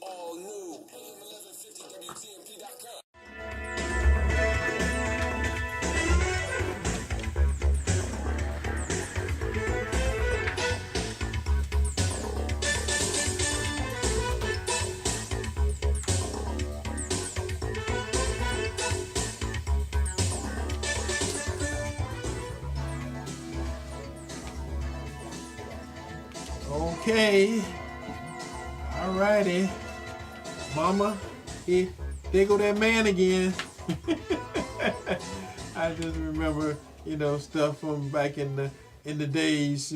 all new. AM 1150 WTMP.com. Okay, all righty, Mama, there go that man again. I just remember, stuff from back in the days.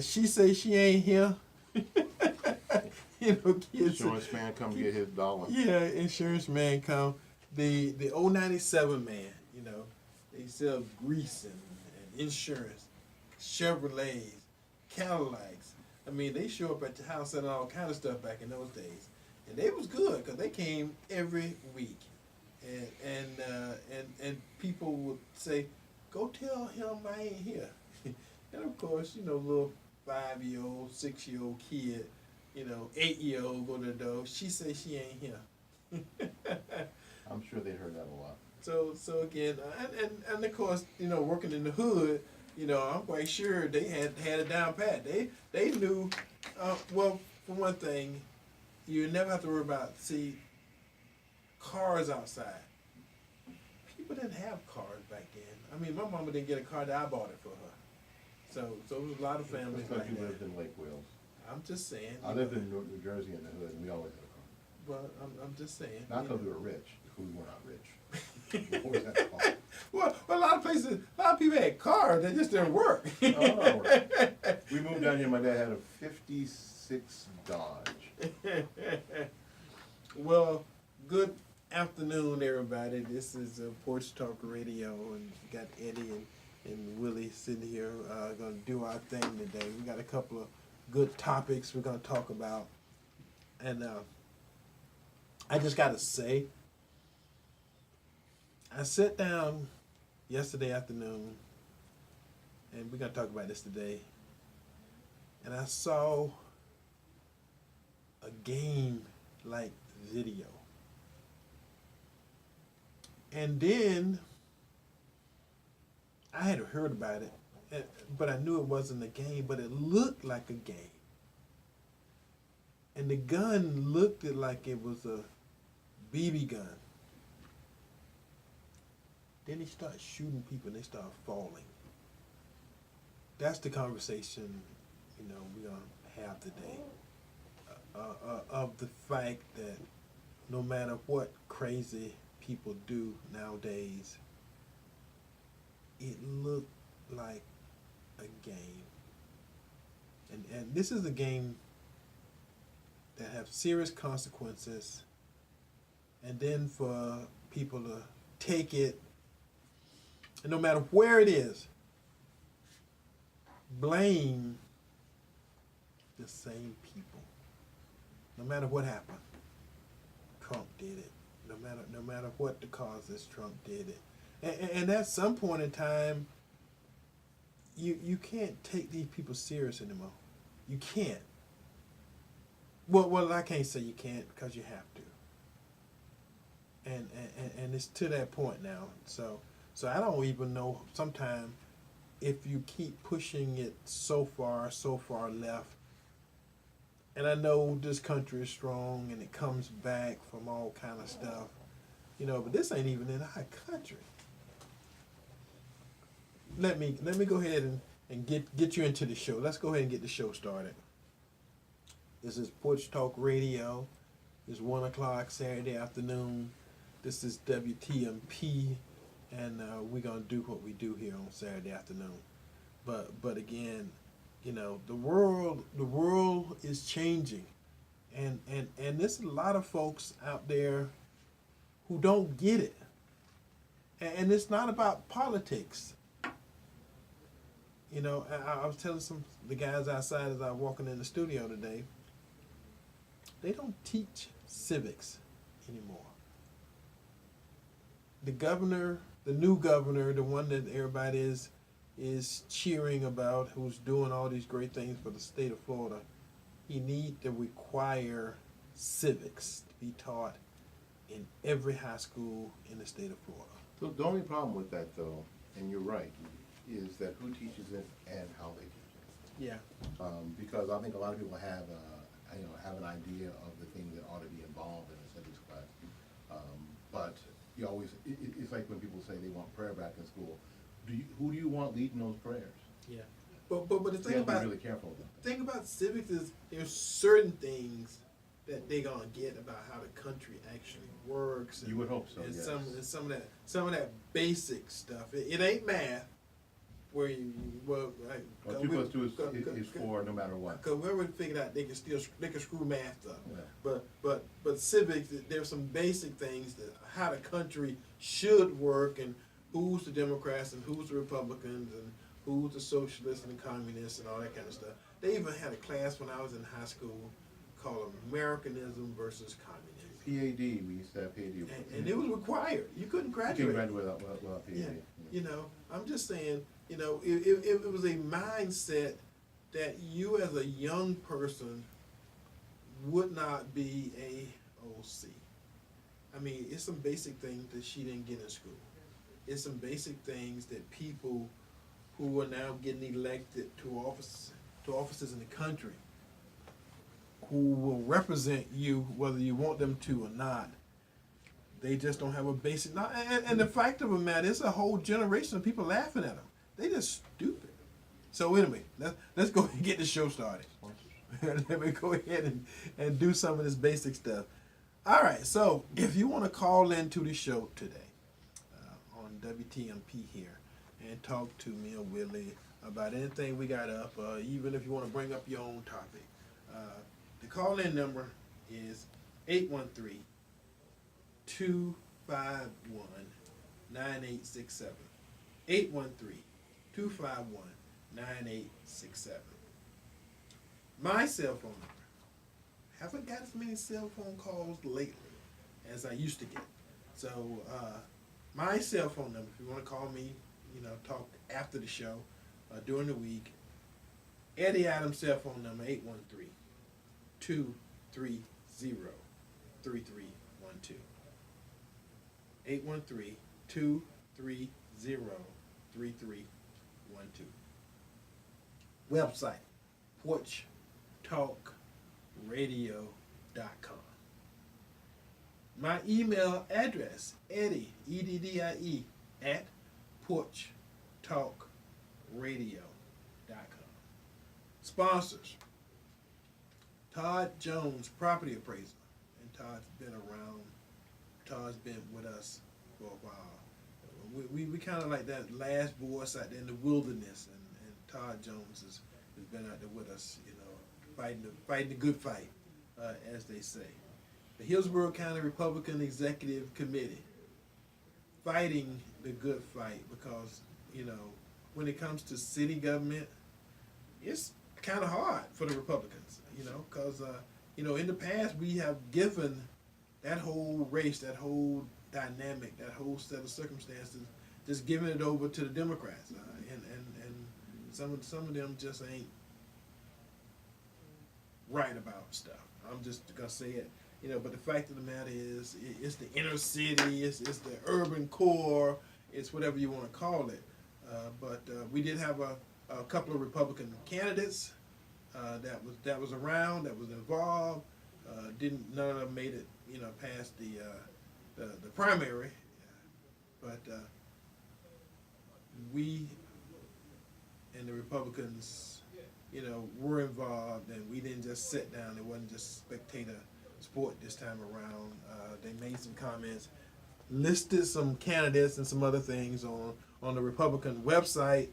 She say she ain't here. Kids. Insurance man come get his dollar. Yeah, insurance man come. The 097 man. They sell grease and insurance, Chevrolets, Cadillacs. I mean, they show up at your house selling all kind of stuff back in those days, and they was good because they came every week, and people would say, "Go tell him I ain't here," and of course, little 5-year-old, 6-year-old kid, 8-year-old go to the door. She say she ain't here. I'm sure they heard that a lot. So again, and of course, working in the hood. I'm quite sure they had it down pat. They knew, well, for one thing, you never have to worry about, cars outside. People didn't have cars back then. I mean, my mama didn't get a car that I bought it for her. So there was a lot of families Because like you that. lived in Lake Wales. I'm just saying. I lived in New Jersey in the hood, and we always had a car. Well, I'm just saying. Not because we were rich, because we were not rich. We always had a car. Well, a lot of people had cars, they just didn't work. Oh, we moved down here, my dad had a 56 Dodge. Well, good afternoon, everybody. This is Porch Talk Radio, and we got Eddie and Willie sitting here going to do our thing today. We got a couple of good topics we're going to talk about. And I just got to say, I sat down yesterday afternoon, and we're going to talk about this today, and I saw a game-like video. And then I had heard about it, but I knew it wasn't a game, but it looked like a game. And the gun looked like it was a BB gun. Then he started shooting people and they started falling. That's the conversation, we're going to have today. Of the fact that no matter what crazy people do nowadays, it looked like a game. And this is a game that have serious consequences, and then for people to take it, and no matter where it is, blame the same people. No matter what happened, Trump did it. No matter what the cause is, Trump did it. And at some point in time, you can't take these people serious anymore. You can't. Well, I can't say you can't because you have to. And it's to that point now. So I don't even know sometimes if you keep pushing it so far left. And I know this country is strong and it comes back from all kind of stuff, but this ain't even in our country. Let me go ahead and get you into the show. Let's go ahead and get the show started. This is Porch Talk Radio. It's 1 o'clock Saturday afternoon. This is WTMP, and we're gonna do what we do here on Saturday afternoon. But again, the world is changing, and there's a lot of folks out there who don't get it, and it's not about politics. I was telling the guys outside as I was walking in the studio today, they don't teach civics anymore. The governor, the new governor, the one that everybody is cheering about, who's doing all these great things for the state of Florida, he need to require civics to be taught in every high school in the state of Florida. So the only problem with that, though, and you're right, is that who teaches it and how they teach it. Yeah. Because I think a lot of people have, have an idea of the things that ought to be involved in a civics class. But you always, it's like when people say they want prayer back in school. Who do you want leading those prayers? Yeah. But the You thing have to about be really careful with that. the thing about civics is there's certain things that they're gonna get about how the country actually works. And, You would hope so, and yes. some of that basic stuff. It ain't math where you well like, Well, 2 plus 2 is 4 no matter what. Because we already figured out they can screw math up. Yeah. But civics, there's some basic things that how the country should work and who's the Democrats and who's the Republicans and who's the socialists and the communists and all that kind of stuff. They even had a class when I was in high school called Americanism versus Communism. PAD, we used to have PAD. And it was required. You couldn't You graduate. can graduate without PAD. Yeah. You know, I'm just saying, you know, it was a mindset that you as a young person would not be a OC. I mean, it's some basic things that she didn't get in school. It's some basic things that people who are now getting elected to offices in the country, who will represent you whether you want them to or not, they just don't have a basic. And the fact of the matter, it's a whole generation of people laughing at them. They just stupid. So anyway, let's go ahead and get the show started. Let me go ahead and do some of this basic stuff. All right, so if you want to call into the show today on WTMP here and talk to me or Willie about anything we got up, even if you want to bring up your own topic, the call-in number is 813-251-9867. 813-251-9867. My cell phone number. Haven't got as many cell phone calls lately as I used to get. So my cell phone number, if you want to call me, you know, talk after the show, during the week, Eddie Adams' cell phone number, 813-230-3312. 813-230-3312. Website, porchtalkradio.com. My email address, Eddie, EDDIE, at porchtalkradio.com. Sponsors, Todd Jones, property appraiser. And Todd's been around. Todd's been with us for a while. We kind of like that last voice out there in the wilderness, and Todd Jones has been out there with us, you know, fighting the good fight, as they say. The Hillsborough County Republican Executive Committee, fighting the good fight, because, you know, when it comes to city government, it's kind of hard for the Republicans, you know, because, you know, in the past we have given that whole race, that whole dynamic, that whole set of circumstances, just giving it over to the Democrats, and some of them just ain't right about stuff. I'm just gonna say it, you know. But the fact of the matter is, it's the inner city, it's the urban core, it's whatever you want to call it. But we did have a couple of Republican candidates that was around, that was involved. None of them made it, you know, past the primary. But we and the Republicans, you know, were involved, and we didn't just sit down. It wasn't just spectator sport this time around. They made some comments, listed some candidates and some other things on the Republican website,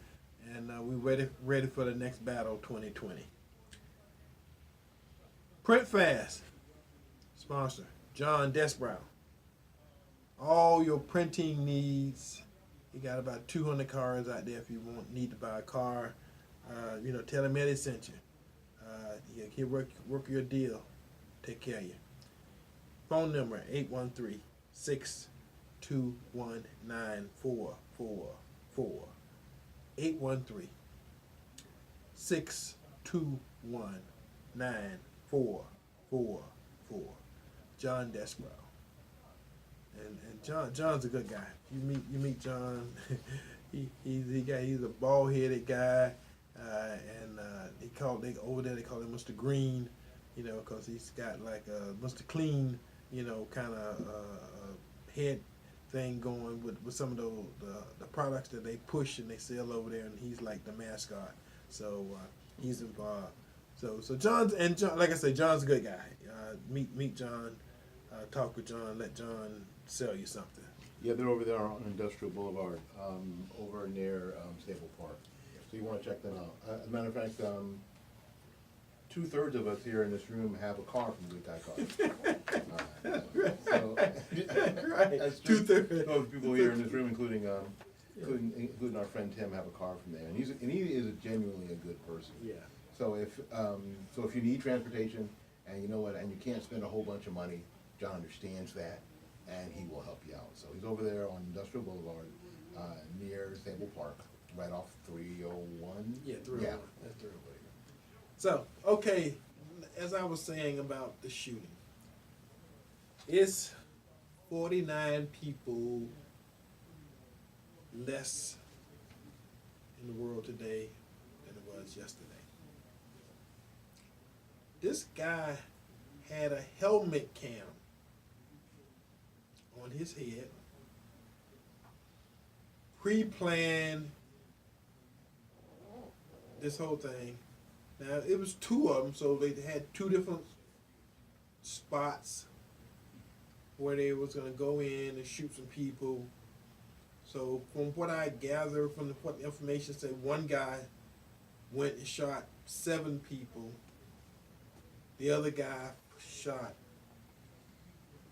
and we're ready for the next battle, 2020. Print Fast, sponsor, John Desbrow. All your printing needs. You got about 200 cars out there if you need to buy a car. You know, tell him Eddie sent you. He'll work your deal. Take care of you. Phone number, 813-621-9444. 813-621-9444. for, John Desbrow. And John's a good guy. You meet John. He's a bald headed guy, and they call him Mr. Green, because he's got like a Mr. Clean, kind of head thing going with some of the products that they push and they sell over there, and he's like the mascot. So he's involved. So John, like I say, John's a good guy. Meet John, talk with John, let John sell you something. Yeah, they're over there on Industrial Boulevard, over near Staple Park. So you want to check them out. As a matter of fact, 2/3 of us here in this room have a car from Good Guy Cars. Right. That's true. 2/3. Most people here in this room, including our friend Tim, have a car from there, and he is genuinely a good person. Yeah. So if you need transportation, and you know what, and you can't spend a whole bunch of money, John understands that, and he will help you out. So he's over there on Industrial Boulevard, near Stable Park, right off 301. Yeah, 301. Yeah. That's 301. So, okay, as I was saying about the shooting, it's 49 people less in the world today than it was yesterday. This guy had a helmet cam on his head, pre-planned this whole thing. Now, it was two of them, so they had two different spots where they was going to go in and shoot some people. So from what I gather from what the information said, one guy went and shot 7 people. The other guy shot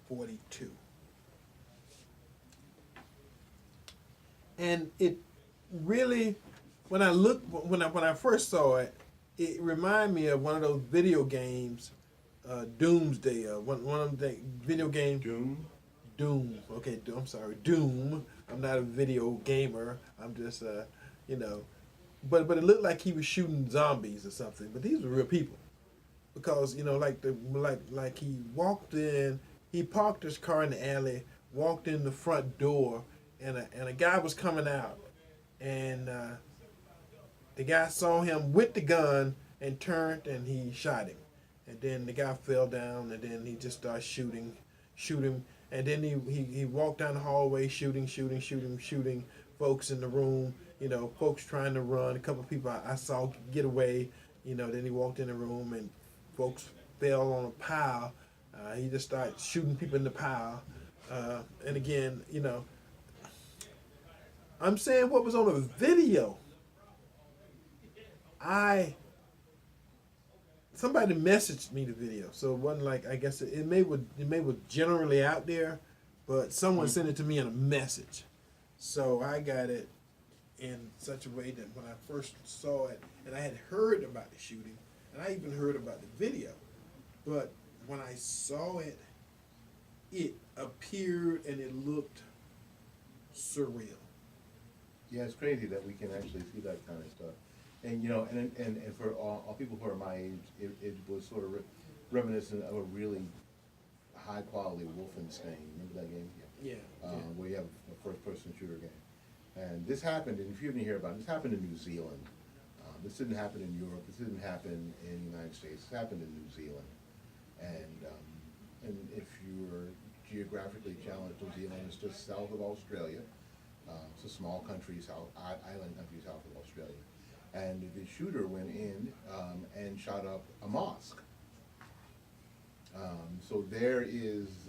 42. And it really, when I first saw it, it reminded me of one of those video games, Doomsday. One of the video games. Doom. Okay, I'm sorry, Doom. I'm not a video gamer. I'm just, But it looked like he was shooting zombies or something. But these were real people, because like he walked in, he parked his car in the alley, walked in the front door, and a guy was coming out, and the guy saw him with the gun and turned and he shot him. And then the guy fell down, and then he just started shooting. And then he walked down the hallway shooting folks in the room, folks trying to run. A couple of people I saw get away, then he walked in the room and folks fell on a pile. He just started shooting people in the pile. And again, I'm saying what was on the video. Somebody messaged me the video, so it wasn't like, I guess it may was generally out there, but someone sent it to me in a message. So I got it in such a way that when I first saw it, and I had heard about the shooting, and I even heard about the video, but when I saw it, it appeared and it looked surreal. Yeah, it's crazy that we can actually see that kind of stuff. And and for all people who are my age, it was sort of reminiscent of a really high quality Wolfenstein. Remember that game? Yeah. Where you have a first person shooter game. And this happened, and if you didn't hear about it, this happened in New Zealand. This didn't happen in Europe. This didn't happen in the United States. This happened in New Zealand. And if you're geographically challenged, New Zealand is just south of Australia. It's a small country, island country south of Australia. And the shooter went in and shot up a mosque. So there's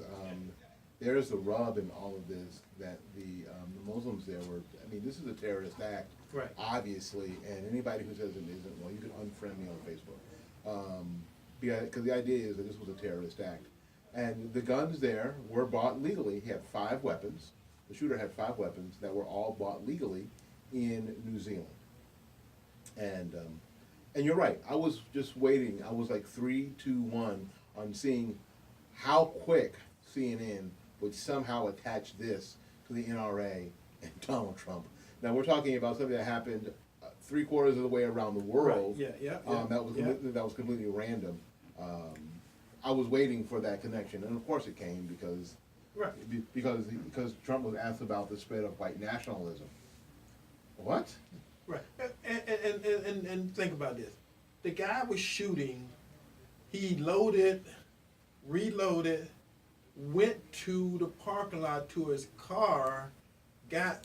the rub in all of this, that the Muslims there were, this is a terrorist act, right? Obviously, and anybody who says it isn't, well, you can unfriend me on Facebook. Because the idea is that this was a terrorist act. And the guns there were bought legally. He had 5 weapons. The shooter had 5 weapons that were all bought legally in New Zealand. And you're right. I was just waiting. I was like 3, 2, 1 on seeing how quick CNN would somehow attach this to the NRA and Donald Trump. Now we're talking about something that happened 3/4 of the way around the world. Right. Yeah. That was completely random. I was waiting for that connection, and of course it came because Right. because Trump was asked about the spread of white nationalism. What? Right. And think about this. The guy was shooting, he loaded, reloaded, went to the parking lot to his car, got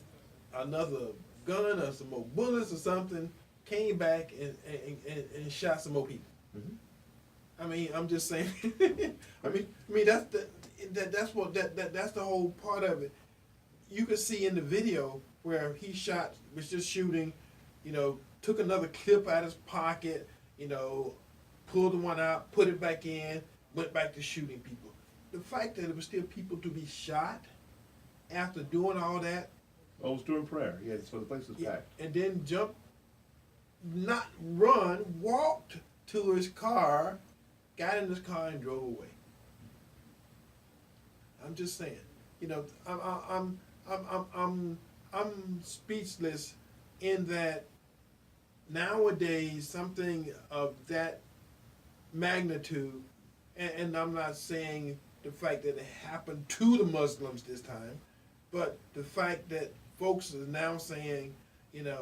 another gun or some more bullets or something, came back and shot some more people. Mm-hmm. I mean, I'm just saying. I mean, that's the whole part of it. You could see in the video where he was just shooting, took another clip out of his pocket, pulled the one out, put it back in, went back to shooting people. The fact that there were still people to be shot after doing all that. Oh, it was during prayer. Yeah, so the place was packed. And then not run, walked to his car, got in his car and drove away. I'm just saying, I'm speechless in that nowadays something of that magnitude, and I'm not saying the fact that it happened to the Muslims this time, but the fact that folks are now saying,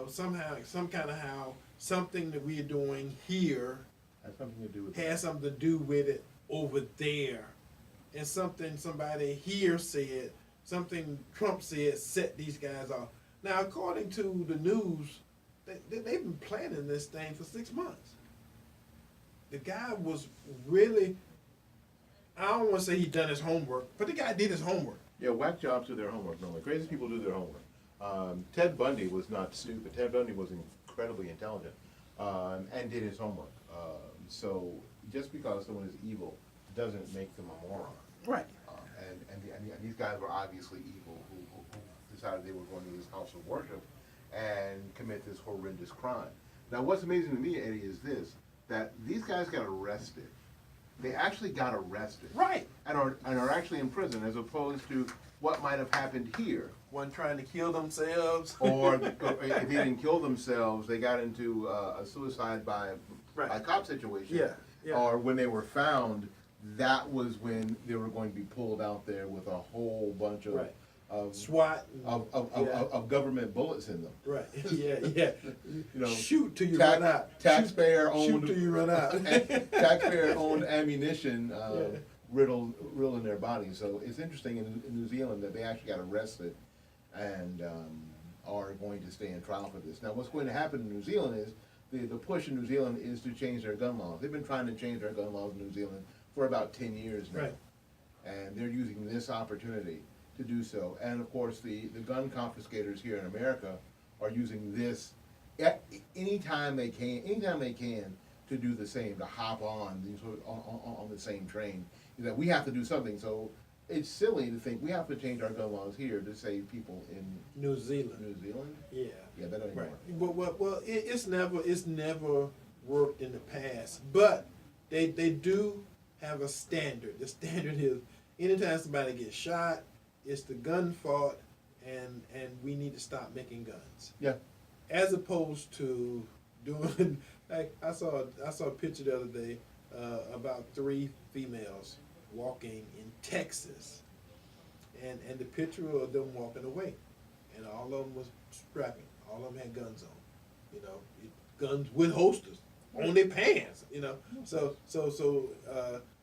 somehow, something that we are doing here has something to do with it over there. And something somebody here said, something Trump said, set these guys off. Now, according to the news, they've been planning this thing for 6 months. The guy was really, I don't want to say he done his homework, but the guy did his homework. Yeah, whack jobs do their homework. No, crazy people do their homework. Ted Bundy was not stupid. Ted Bundy was incredibly intelligent and did his homework. So just because someone is evil doesn't make them a moron. Right. And these guys were obviously evil who decided they were going to this house of worship and commit this horrendous crime. Now, what's amazing to me, Eddie, is this, that these guys got arrested. They actually got arrested. Right. And are actually in prison, as opposed to what might have happened here. One trying to kill themselves. Or if they didn't kill themselves, they got into a suicide by cop situation. Yeah, yeah. Or when they were found, that was when they were going to be pulled out there with a whole bunch of SWAT of government bullets in them. Right. Yeah. Shoot till you run out. Taxpayer owned. Shoot till you run out. Taxpayer owned ammunition riddled in their bodies. So it's interesting in New Zealand that they actually got arrested and are going to stay in trial for this. Now, what's going to happen in New Zealand is the push in New Zealand is to change their gun laws. They've been trying to change their gun laws in New Zealand for about 10 years now. Right. And they're using this opportunity to do so. And of course, the gun confiscators here in America are using this anytime they can to do the same, to hop on the same train. That we have to do something. So it's silly to think we have to change our gun laws here to save people in New Zealand. New Zealand? Yeah. Yeah, that doesn't work. Well, it's never worked in the past. But they do have a standard. The standard is anytime somebody gets shot, it's the gun fault, and we need to stop making guns. Yeah. As opposed to doing, like I saw a picture the other day about 3 females walking in Texas, and the picture of them walking away, and all of them was strapping. All of them had guns on, guns with holsters on their pants, So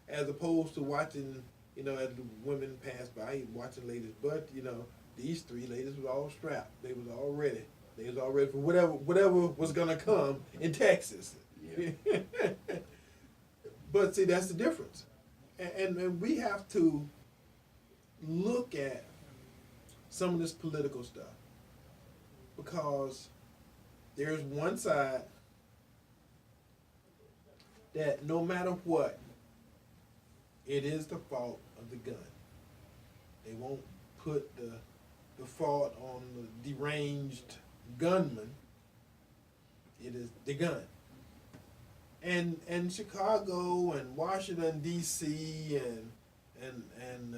as opposed to watching, as the women pass by, watching ladies, but these 3 ladies was all strapped. They was all ready. They was all ready for whatever was gonna come in Texas. Yeah. But see, that's the difference, and we have to look at some of this political stuff because there's one side that no matter what, it is the fault of the gun. They won't put the fault on the deranged gunman. It is the gun. And Chicago and Washington D.C. and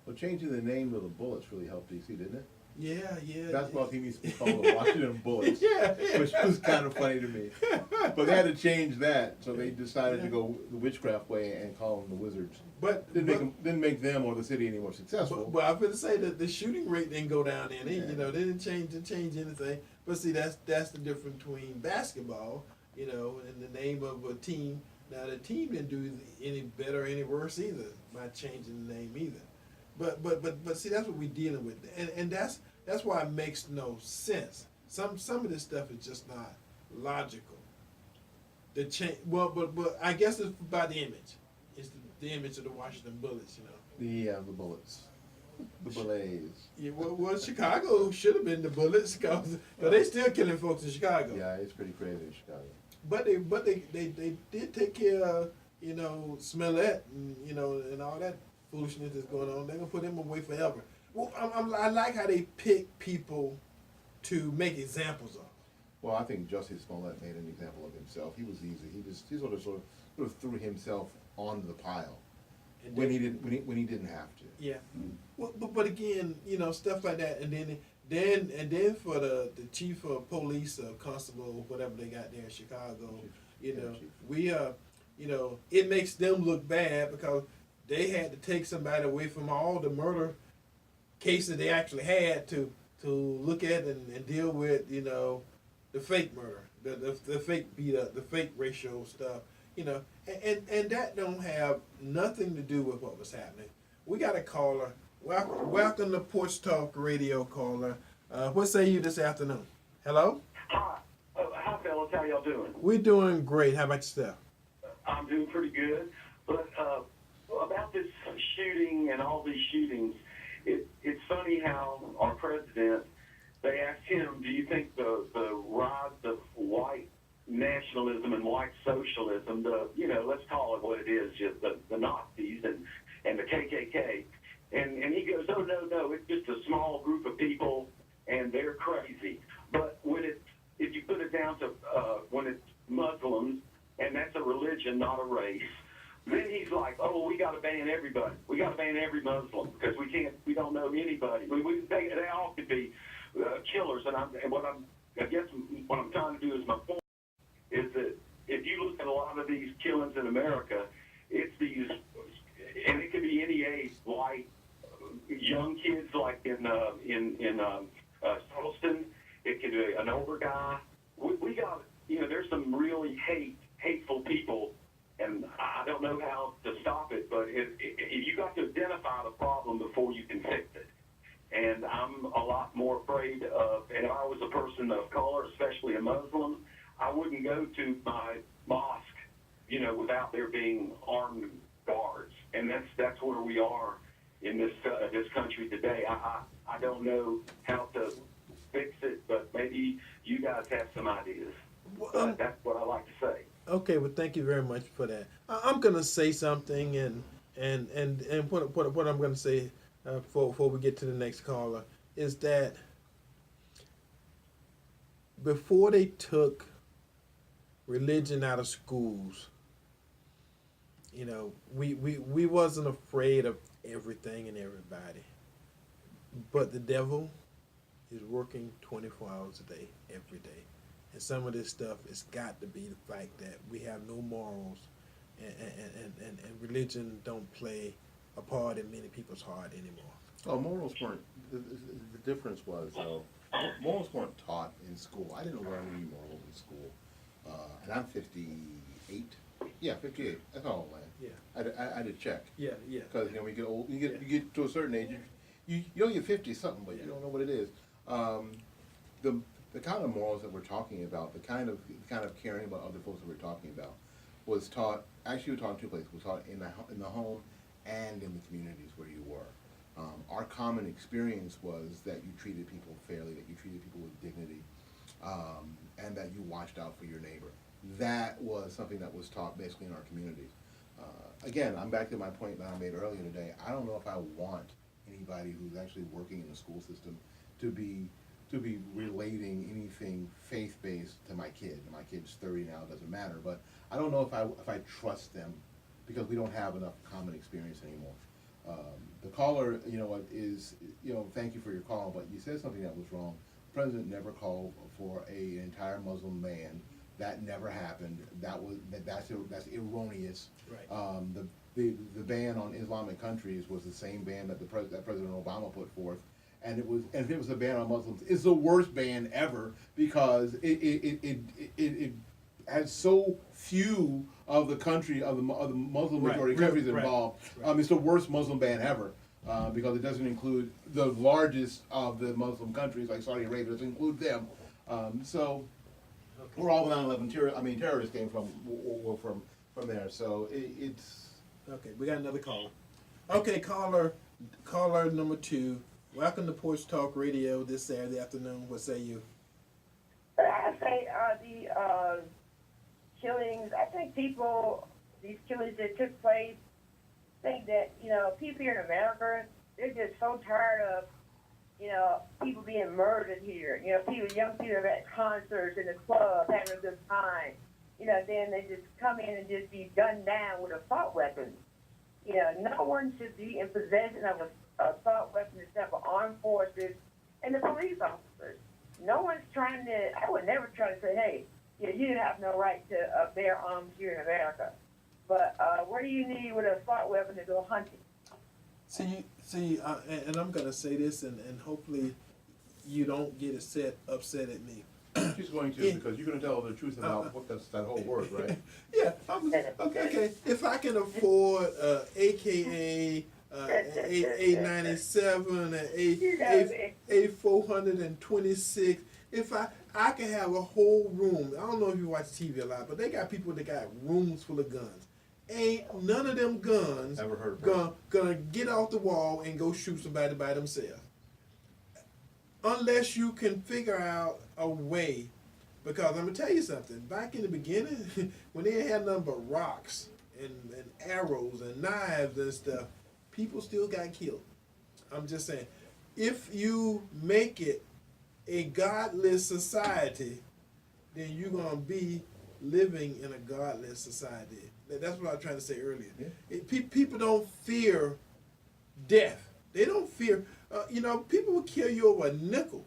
well, changing the name of the bullets really helped D.C., didn't it? Yeah, yeah. Basketball team used to be called the Washington Bullets, Yeah. which was kind of funny to me. But they had to change that, so they decided to go the witchcraft way and call them the Wizards. But Didn't make them or the city any more successful. But I'm going to say that the shooting rate didn't go down any. Yeah. You know, they didn't change anything. But see, that's the difference between basketball, you know, and the name of a team. Now the team didn't do any better or any worse either by changing the name either. But see, that's what we're dealing with, and that's why it makes no sense. Some of this stuff is just not logical. The change, but I guess it's about the image. It's the image of the Washington Bullets, you know. The Bullets. The Bullets. Yeah, well, Chicago should have been the Bullets because they still killing folks in Chicago. Yeah, it's pretty crazy in Chicago. But they did take care of, you know, Smollett and, you know, and all that foolishness that's going on. They're gonna put him away forever. Well, I like how they pick people to make examples of. Well, I think Justice Smollett made an example of himself. He was easy. He sort of threw himself onto the pile when he didn't have to. Yeah. Well, but again, you know, stuff like that, and then for the chief of police or constable or whatever they got there in Chicago, you know, you know, it makes them look bad because they had to take somebody away from all the murder cases they actually had to look at and deal with, you know, the fake murder, the fake beat up, the fake racial stuff, you know, and that don't have nothing to do with what was happening. We got a caller. Welcome to Porch Talk Radio, caller. What say you this afternoon? Hello? Hi. Hi, fellas. How y'all doing? We're doing great. How about yourself? I'm doing pretty good. But about this shooting and all these shootings, it's funny how our president, they asked him, do you think the rise of white nationalism and white socialism, let's call it what it is, just the Nazis and the KKK, and he goes, oh, no, it's just a small group of people, and they're crazy. But if you put it down to when it's Muslims, and that's a religion, not a race, then he's like, oh, we got to ban everybody. We got to ban every Muslim because we don't know anybody. They all could be killers. And what I'm trying to do is my point is that if you look at a lot of these killings in America, it's these, and it could be any age, white, young kids like in Charleston. It could be an older guy. We got, there's some really hateful people, and I don't know how to stop it, but you got to identify the problem before you can fix it. And I'm a lot more afraid of, and if I was a person of color, especially a Muslim, I wouldn't go to my mosque, without there being armed guards. And that's where we are in this country today. I don't know how to fix it, but maybe you guys have some ideas. That's what I like to say. Okay, well, thank you very much for that. I'm gonna say something, and what I'm gonna say before we get to the next caller is that before they took religion out of schools, we wasn't afraid of everything and everybody, but the devil is working 24 hours a day, every day. And some of this stuff has got to be the fact that we have no morals, and religion don't play a part in many people's heart anymore. Oh, morals weren't. The difference was, morals weren't taught in school. I didn't learn any morals in school. And I'm 58. Yeah, 58. That's all I'm Yeah. I had to check. Yeah. Because when you get old, you get to a certain age, you don't get 50 something, but you don't know what it is. The kind of morals that we're talking about, the kind of caring about other folks that we're talking about, was taught. Actually, we were taught in two places. Was taught in the home and in the communities where you were. Our common experience was that you treated people fairly, that you treated people with dignity, and that you watched out for your neighbor. That was something that was taught basically in our communities. Again, I'm back to my point that I made earlier today. I don't know if I want anybody who's actually working in the school system to be relating anything faith-based to my kid. My kid's 30 now, it doesn't matter, but I don't know if I trust them because we don't have enough common experience anymore. The caller, thank you for your call, but you said something that was wrong. The president never called for an entire Muslim ban. That never happened. That's erroneous. Right. The ban on Islamic countries was the same ban that President Obama put forth, and if it was a ban on Muslims, it's the worst ban ever because it has so few of the Muslim majority countries involved. Right. It's the worst Muslim ban ever because it doesn't include the largest of the Muslim countries like Saudi Arabia. It doesn't include them. We're all 9/11 terrorists came from there. So it's Okay. We got another caller. Okay, caller number 2. Welcome to Porch Talk Radio this Saturday afternoon. What say you? I say the killings. I think these killings that took place, think that people here in America, they're just so tired of people being murdered here. Young people are at concerts in the club having a good time. Then they just come in and just be gunned down with assault weapons. No one should be in possession of an assault weapon except for armed forces and the police officers. No one's trying to, I would never try to say, hey, you have no right to bear arms here in America. But what do you need with an assault weapon to go hunting? And I'm going to say this, and hopefully you don't get upset at me. she's going to because you're going to tell the truth about that whole word, right? Yeah. Okay. If I can afford AKA A97 and A426, if I can have a whole room. I don't know if you watch TV a lot, but they got people that got rooms full of guns. Ain't none of them guns Ever heard of gonna get off the wall and go shoot somebody by themselves. Unless you can figure out a way, because I'm gonna tell you something. Back in the beginning, when they had nothing but rocks and arrows and knives and stuff, people still got killed. I'm just saying, if you make it a godless society, then you're gonna be living in a godless society. That's what I was trying to say earlier. Yeah. People don't fear death. They don't fear. People will kill you over a nickel.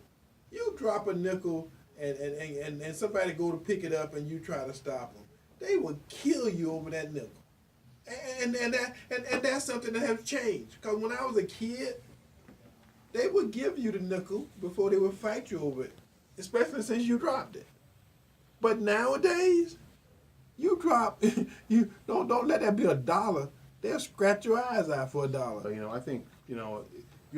You drop a nickel and somebody go to pick it up and you try to stop them. They will kill you over that nickel. And that's something that has changed. Because when I was a kid, they would give you the nickel before they would fight you over it, especially since you dropped it. But nowadays, you drop, you don't let that be $1. They'll scratch your eyes out for $1. So, I think, you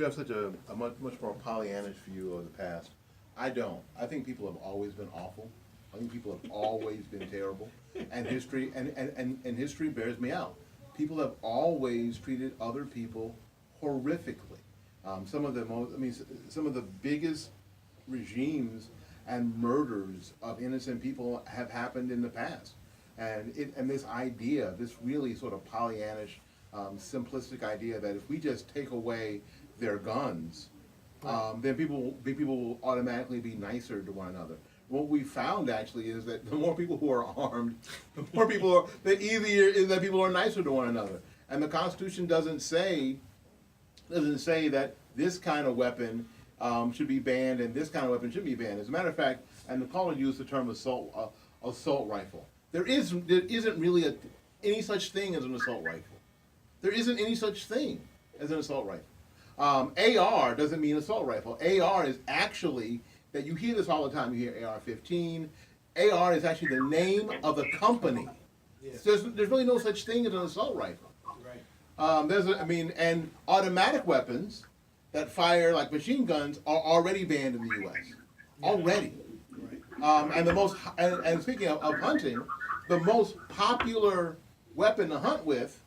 have such a much more Pollyannish view of the past. I don't. I think people have always been awful. I think people have always been terrible. And history and history bears me out. People have always treated other people horrifically. Some of the biggest regimes and murders of innocent people have happened in the past. And this idea, this really sort of Pollyannish, simplistic idea that if we just take away their guns, then people will automatically be nicer to one another. What we found actually is that the more people who are armed, the easier is that people are nicer to one another. And the Constitution doesn't say that this kind of weapon should be banned and this kind of weapon should be banned. As a matter of fact, and the caller used the term assault rifle. There isn't really any such thing as an assault rifle. There isn't any such thing as an assault rifle. AR doesn't mean assault rifle. AR is actually, that you hear this all the time, you hear AR-15. AR is actually the name of the company. Yes. There's really no such thing as an assault rifle. Right. And automatic weapons that fire like machine guns are already banned in the U.S. Already. Right. And speaking of hunting, the most popular weapon to hunt with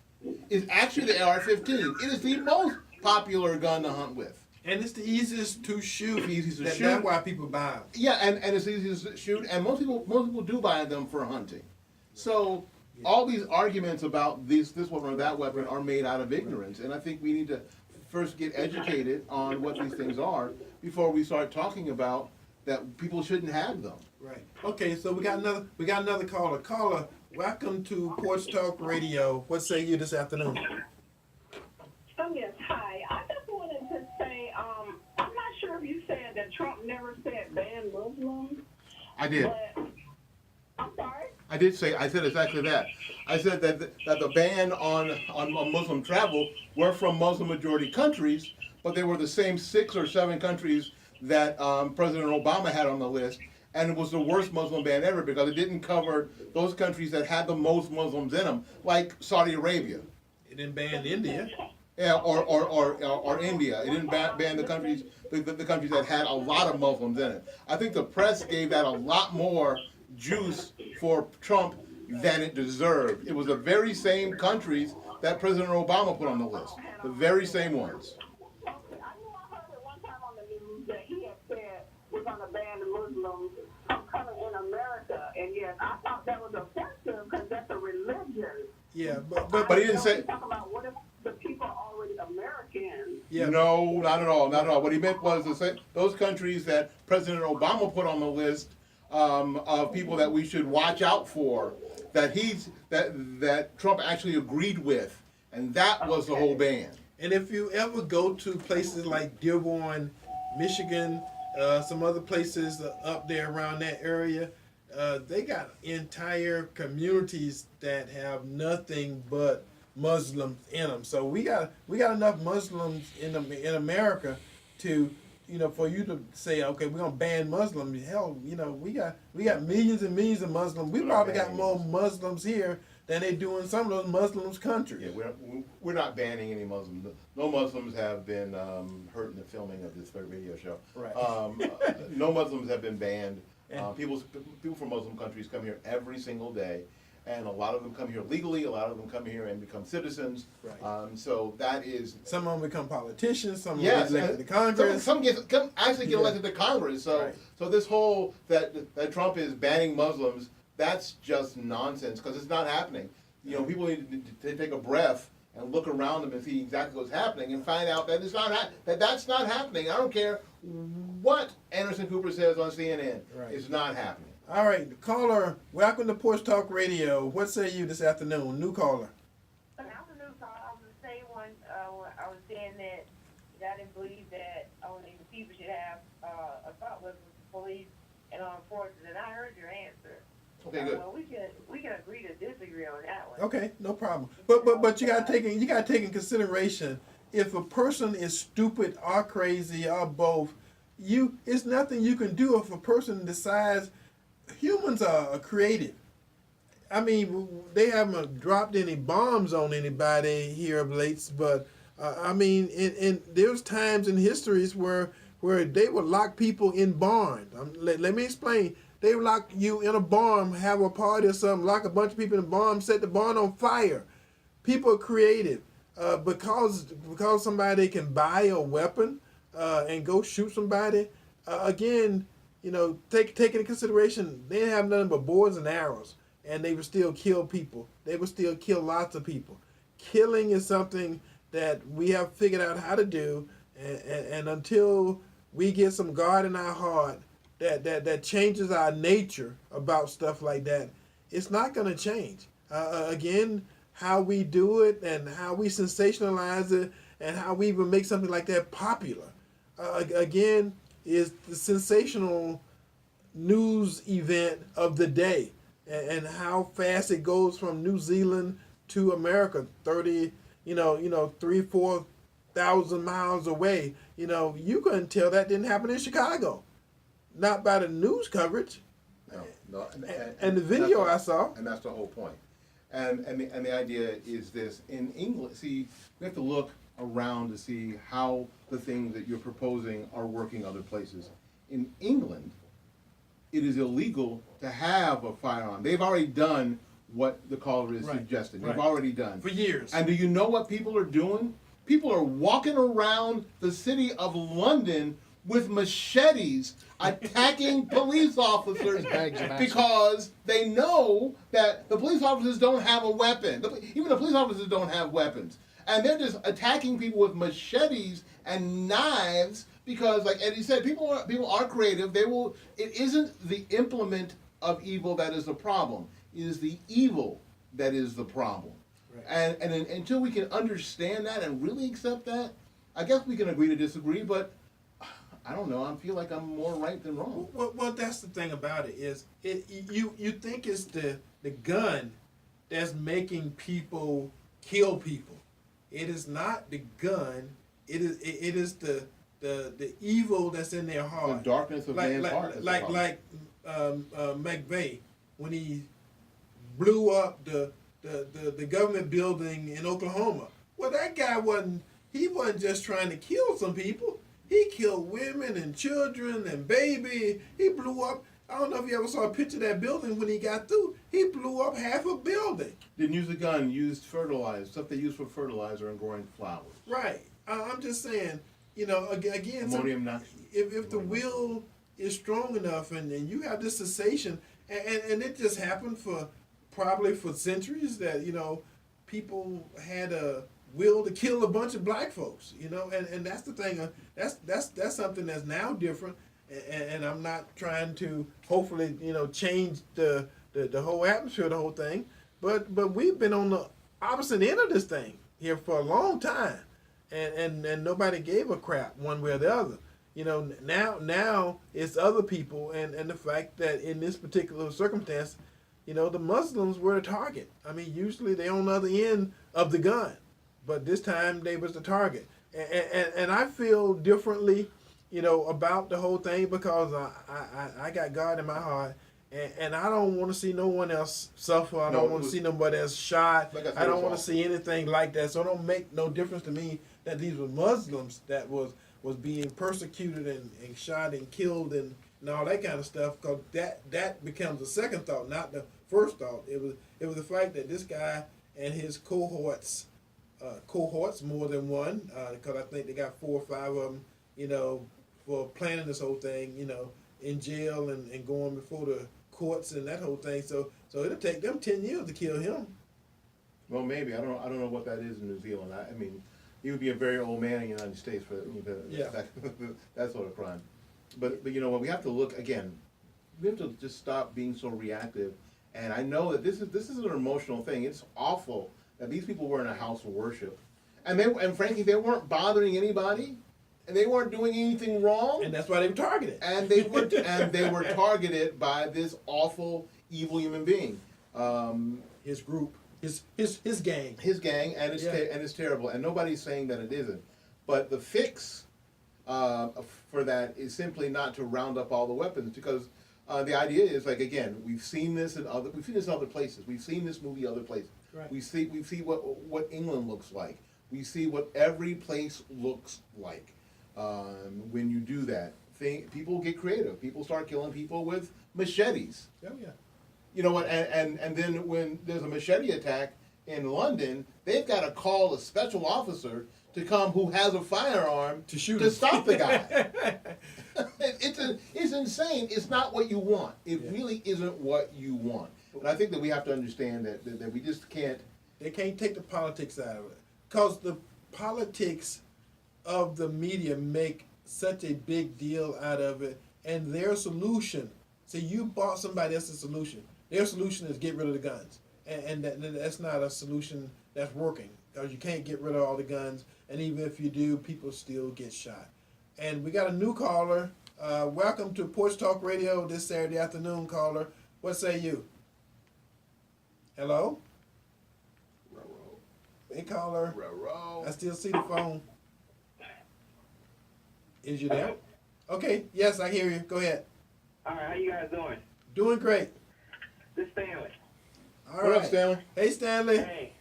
is actually the AR-15. It is the most popular gun to hunt with. And it's the easiest to shoot. Easiest to shoot. That's why people buy them. Yeah, and it's easiest to shoot, and most people do buy them for hunting. So all these arguments about this weapon or that weapon are made out of ignorance, and I think we need to first get educated on what these things are before we start talking about that people shouldn't have them. Right. Okay, so we got another caller. Caller, welcome to Porch Talk Radio. What say you this afternoon? Yes. Trump never said ban Muslims. I did. But, I'm sorry? I said exactly that. I said that the ban on Muslim travel were from Muslim majority countries, but they were the same 6 or 7 countries that President Obama had on the list, and it was the worst Muslim ban ever because it didn't cover those countries that had the most Muslims in them, like Saudi Arabia. It didn't ban India. Yeah, or India. It didn't ban the countries the countries that had a lot of Muslims in it. I think the press gave that a lot more juice for Trump than it deserved. It was the very same countries that President Obama put on the list. The very same ones. Okay, I know I heard it one time on the news that he had said we're going to ban the Muslims from coming in America. And yes, I thought that was offensive because that's a religion. Yeah, But he didn't say. Talk about what if the people are already Americans? yeah. No, not at all, not at all. What he meant was those countries that President Obama put on the list of people that we should watch out for, that Trump actually agreed with, and that was the whole ban. And if you ever go to places like Dearborn, Michigan, some other places up there around that area, they got entire communities that have nothing but Muslims in them. So we got enough Muslims in America to, for you to say, okay, we're gonna ban Muslims. Hell, we got millions and millions of Muslims. We probably got more Muslims here than they do in some of those Muslims countries. Yeah, we're not banning any Muslims. No Muslims have been hurt in the filming of this radio show. Right. No Muslims have been banned. People from Muslim countries come here every single day, and a lot of them come here legally. A lot of them come here and become citizens. Right. So that is. Some of them become politicians. Some Yes, get elected to Congress. Some get elected to Congress. So Right. so this whole that Trump is banning Muslims, that's just nonsense because it's not happening. People need to take a breath and look around them and see exactly what's happening and find out that that's not happening. I don't care what Anderson Cooper says on CNN. Right. It's not happening. All right, caller, welcome to Porch Talk Radio. What say you this afternoon? New caller. Good afternoon, Carl. I was the same one. I was saying that I didn't believe that only the people should have assault weapons with the police and armed forces, and I heard your answer. Okay, good. Well, we can agree to disagree on that one. Okay, no problem. But you gotta take in consideration if a person is stupid or crazy or both. It's nothing you can do if a person decides. Humans are creative. I mean, they haven't dropped any bombs on anybody here of late, but I mean, there's times in histories where they would lock people in barns. Let me explain. They would lock you in a barn, have a party or something, lock a bunch of people in a barn, set the barn on fire. People are creative because somebody can buy a weapon and go shoot somebody. Again, take into consideration, they didn't have nothing but bows and arrows, and they would still kill people. They would still kill lots of people. Killing is something that we have figured out how to do, and until we get some God in our heart that changes our nature about stuff like that, it's not going to change. Again, how we do it and how we sensationalize it and how we even make something like that popular, again, is the sensational news event of the day, and how fast it goes from New Zealand to America, 3,000-4,000 miles away. You couldn't tell that didn't happen in Chicago, not by the news coverage. No, and the video I saw. And that's the whole point. And the idea is this: in England, see, we have to look around to see how the things that you're proposing are working other places. In England, it is illegal to have a firearm. They've already done what the caller is suggesting. They've already done. For years. And do you know what people are doing? People are walking around the city of London with machetes attacking police officers because they know that the police officers don't have a weapon. Even the police officers don't have weapons. And they're just attacking people with machetes and knives because, like Eddie said, people are creative. It isn't the implement of evil that is the problem. It is the evil that is the problem. Right. And until we can understand that and really accept that, I guess we can agree to disagree, but I don't know. I feel like I'm more right than wrong. Well, that's the thing about it is you think it's the gun that's making people kill people. It is not the gun. It is the evil that's in their heart. The darkness of man's heart. Like McVeigh when he blew up the government building in Oklahoma. Well, that guy wasn't just trying to kill some people. He killed women and children and baby. He blew up. I don't know if you ever saw a picture of that building when he got through. He blew up half a building. Didn't use a gun, used fertilizer, stuff they use for fertilizer and growing flowers. Right. I'm just saying, again, Ammonium nitrate. If the will is strong enough and you have this cessation, and it just happened probably for centuries that, people had a will to kill a bunch of black folks, and that's the thing. That's something that's now different, and I'm not trying to hopefully change the whole atmosphere of the whole thing, but we've been on the opposite end of this thing here for a long time, and nobody gave a crap one way or the other. Now it's other people, and the fact that in this particular circumstance, the Muslims were the target. I mean, usually they're on the other end of the gun, but this time they was the target. And I feel differently, about the whole thing because I got God in my heart, and I don't want to see no one else suffer. I don't want to see nobody else shot. I don't want to see anything like that. So it don't make no difference to me that these were Muslims that was being persecuted and shot and killed and all that kind of stuff, because that becomes the second thought, not the first thought. It was the fact that this guy and his cohorts more than one, because I think they got 4 or 5 of them, for planning this whole thing, in jail and going before the courts and that whole thing. So it'll take them 10 years to kill him. Well, maybe. I don't know what that is in New Zealand. I mean, he would be a very old man in the United States for that sort of crime. But when we have to look again, we have to just stop being so reactive. And I know that this is an emotional thing. It's awful that these people were in a house of worship, and frankly they weren't bothering anybody, and they weren't doing anything wrong. And that's why they were targeted. And they were targeted by this awful, evil human being. His group, his gang. His gang, and it's terrible. And nobody's saying that it isn't. But the fix for that is simply not to round up all the weapons, because the idea is, like, again, we've seen this in other places. We've seen this movie other places. Right. We see what England looks like. We see what every place looks like. When you do that, people get creative. People start killing people with machetes. Oh yeah. You know what? And then when there's a machete attack in London, they've got to call a special officer to come who has a firearm to stop the guy. It's insane. It's not what you want. It really isn't what you want. And I think that we have to understand that we just can't. They can't take the politics out of it, because the politics of the media make such a big deal out of it, and their solution. See, you bought somebody else's solution. Their solution is get rid of the guns, and that's not a solution that's working, because you can't get rid of all the guns, and even if you do, people still get shot. And we got a new caller. Welcome to Porch Talk Radio this Saturday afternoon, caller. What say you? Hello? Hey, caller. I still see the phone. Is you there? Okay, yes, I hear you. Go ahead. All right, how you guys doing? Doing great. This is Stanley. All What right. up, Stanley? Hey, Stanley. Hey,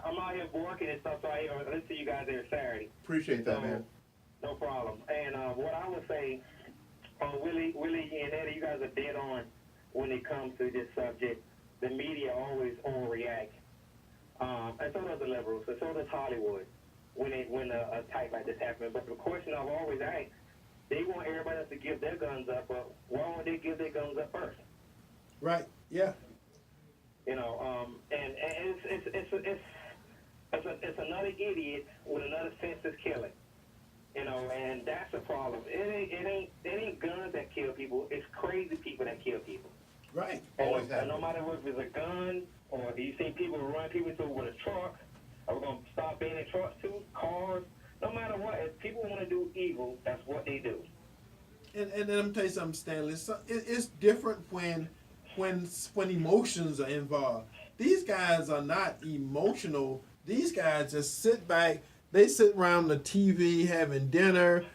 I'm out here working and stuff, so I listen to you guys every Saturday. Appreciate that, man. No problem. And what I would say, Willie and Eddie, you guys are dead on when it comes to this subject. The media always overreact. And so does the liberals, and so does Hollywood when a type like this happens. But the question I've always asked, they want everybody else to give their guns up, but why won't they give their guns up first? Right. Yeah. And it's another idiot with another senseless killing. And that's the problem. It ain't guns that kill people. It's crazy people that kill people. Right. Always And no matter if it's a gun or you see people run people through with a truck, or we're gonna stop banning trucks too, cars. No matter what, if people want to do evil, that's what they do. And let me tell you something, Stanley. It's different when emotions are involved. These guys are not emotional. These guys just sit back. They sit around the TV having dinner.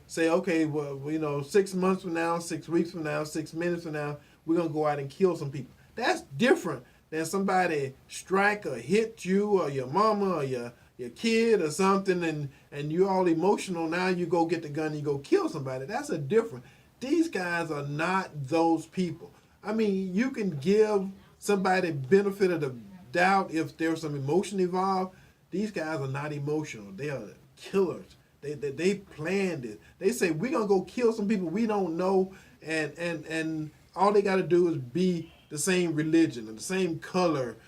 Say, okay, well, 6 months from now, 6 weeks from now, 6 minutes from now, we're gonna go out and kill some people. That's different than somebody strike or hit you or your mama or your kid or something, and you're all emotional. Now you go get the gun and you go kill somebody. That's a different. These guys are not those people. I mean, you can give somebody benefit of the doubt if there's some emotion involved. These guys are not emotional. They are killers. They planned it. They say, we're going to go kill some people we don't know, and all they got to do is be the same religion and the same color,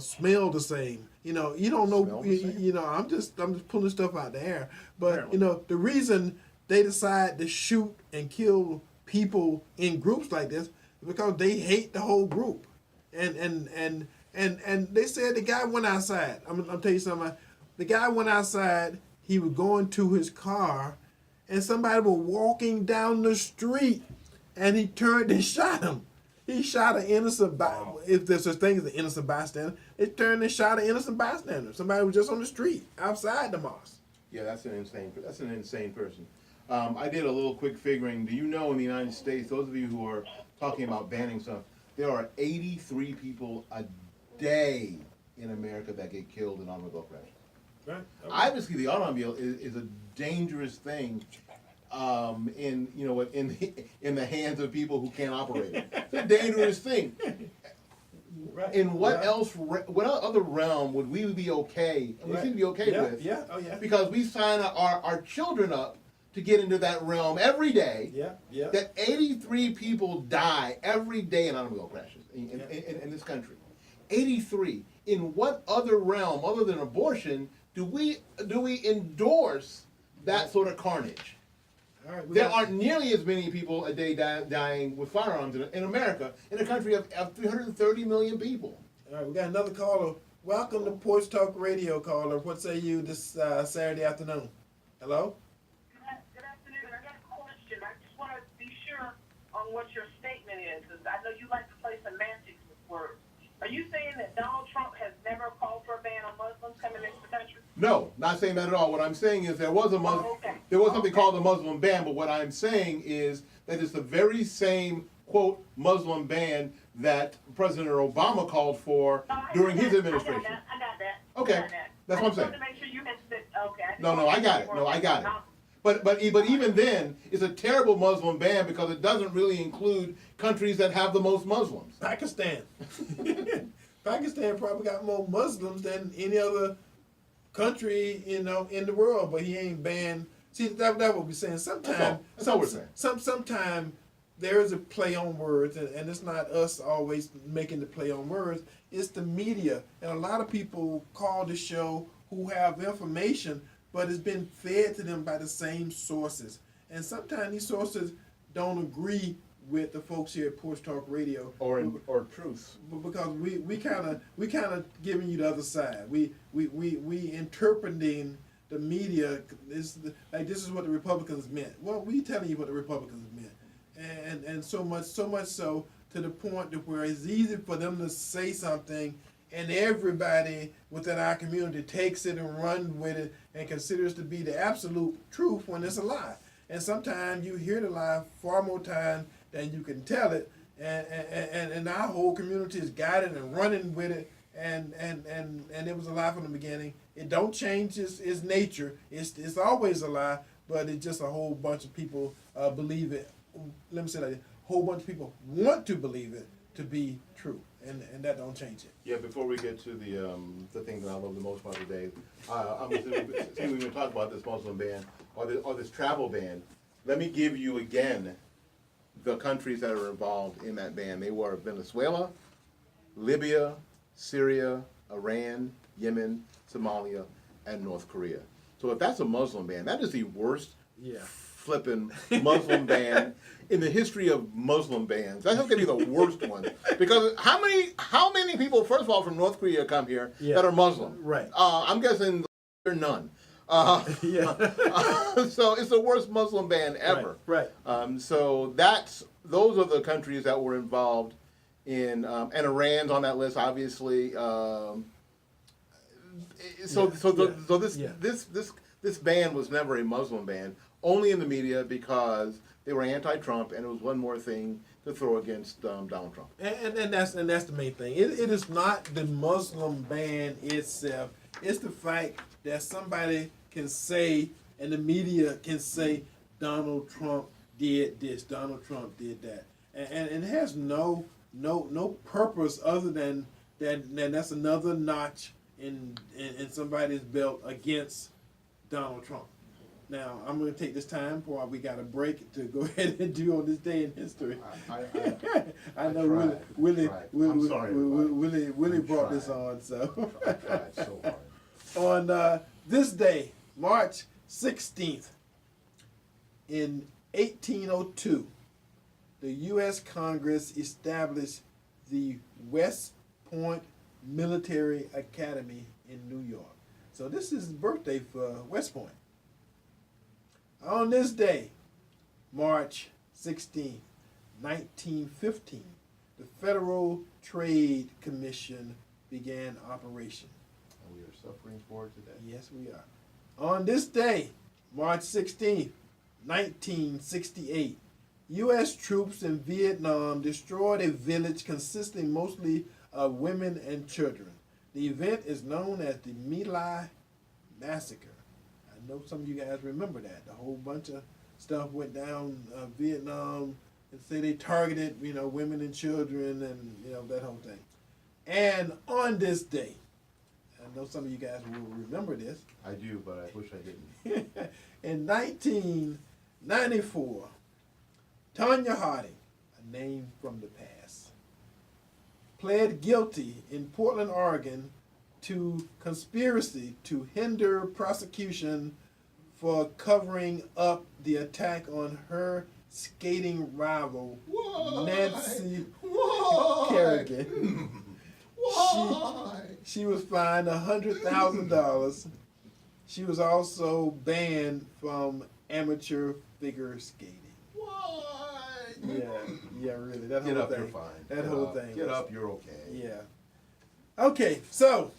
smell the same. You don't know. I'm just pulling stuff out the air. But the reason they decide to shoot and kill people in groups like this is because they hate the whole group. And they said the guy went outside. I'll tell you something. The guy went outside. He was going to his car, and somebody was walking down the street, and he turned and shot him. He shot an innocent if there's such thing as an innocent bystander. He turned and shot an innocent bystander. Somebody was just on the street outside the mosque. Yeah, that's an insane person. I did a little quick figuring. Do you know in the United States, those of you who are talking about banning stuff, there are 83 people a day in America that get killed in automobile crashes. Right. Okay. Obviously, the automobile is a dangerous thing in the hands of people who can't operate it. It's a dangerous thing. Right. In what other realm would we be okay? We seem to be okay with. Yeah. Oh yeah. Because we sign our children up to get into that realm every day. Yeah. That 83 people die every day in automobile crashes in this country. 83. In what other realm other than abortion do we endorse that sort of carnage? All right, there aren't nearly as many people a day dying with firearms in America, in a country of 330 million people. All right, we got another caller. Welcome to Porch Talk Radio, caller. What say you this Saturday afternoon? Hello? Good afternoon. I got a question. I just want to be sure on what your statement is. I know you like to play semantics with words. Are you saying that Donald Trump has never called for a ban on Muslims coming into the country? No, not saying that at all. What I'm saying is there was something called a Muslim ban, but what I'm saying is that it's the very same, quote, Muslim ban that President Obama called for during his administration. I got that. Okay, that's what I'm saying. I just wanted to make sure you had said, okay. No, I got it. No, I got it. But even then, it's a terrible Muslim ban because it doesn't really include countries that have the most Muslims. Pakistan. Pakistan probably got more Muslims than any other country, in the world, but he ain't banned. See, that what we're saying. Sometimes, that's all we're saying. Sometimes there is a play on words, and it's not us always making the play on words. It's the media, and a lot of people call the show who have information, but it's been fed to them by the same sources. And sometimes these sources don't agree with the folks here at Porch Talk Radio, or truth, because we kind of giving you the other side. We interpreting the media. This is what the Republicans meant. Well, we telling you what the Republicans meant, and so much so to the point to where it's easy for them to say something, and everybody within our community takes it and run with it and considers it to be the absolute truth when it's a lie. And sometimes you hear the lie far more times than you can tell it, and our whole community is guided and running with it, and it was a lie from the beginning. It don't change its nature. It's always a lie, but it's just a whole bunch of people believe it. Let me say that, a whole bunch of people want to believe it to be true, and that don't change it. Yeah, before we get to the thing that I love the most about today, since we've been talking about this Muslim ban or this travel ban, let me give you again the countries that are involved in that ban. They were Venezuela, Libya, Syria, Iran, Yemen, Somalia, and North Korea. So if that's a Muslim ban, that is the worst flipping Muslim ban in the history of Muslim bans. That's going to be the worst one. Because how many people, first of all, from North Korea come here that are Muslim? Right. I'm guessing there are none. Yeah. So it's the worst Muslim ban ever. Right. So those are the countries that were involved in, and Iran's on that list, obviously. This ban was never a Muslim ban, only in the media because they were anti-Trump, and it was one more thing to throw against Donald Trump. And that's the main thing. It is not the Muslim ban itself. It's the fact that somebody can say, and the media can say, Donald Trump did this, Donald Trump did that, and it has no purpose other than that's another notch in somebody's belt against Donald Trump. Now, I'm going to take this time while we got a break to go ahead and do on this day in history. I know Willie brought this on, so. I tried so hard. On this day, March 16th, in 1802, the U.S. Congress established the West Point Military Academy in New York. So this is the birthday for West Point. On this day, March 16, 1915, the Federal Trade Commission began operation. And we are suffering for it today. Yes, we are. On this day, March 16, 1968, U.S. troops in Vietnam destroyed a village consisting mostly of women and children. The event is known as the My Lai Massacre. I know some of you guys remember that. A whole bunch of stuff went down Vietnam, and say they targeted, women and children, and that whole thing. And on this day, I know some of you guys will remember this. I do, but I wish I didn't. In 1994, Tanya Harding, a name from the past, pled guilty in Portland, Oregon, to conspiracy to hinder prosecution for covering up the attack on her skating rival, Nancy Kerrigan. Why? She was fined $100,000. She was also banned from amateur figure skating. Why? Yeah, really. That Get whole up, thing. you're fine. That whole thing. Get up, you're okay. Yeah. Okay, so.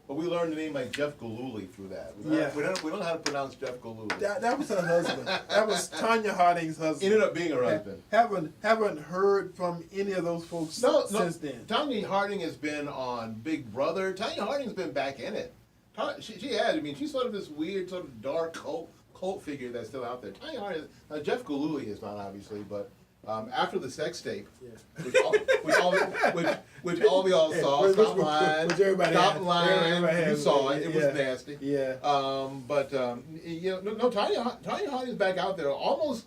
But we learned the name like Jeff Galooly through that. We don't know how to pronounce Jeff Galooly. That was her husband. That was Tanya Harding's husband. Ended up being her husband. Haven't heard from any of those folks since then. Tanya Harding has been on Big Brother. Tanya Harding's been back in it. She has. I mean, she's sort of this weird, sort of dark cult figure that's still out there. Tanya Harding. Jeff Galooly is not, obviously, but after the sex tape, which all we all saw, Stop Line, you saw it. It was nasty. Yeah. Tanya Harding's back out there, almost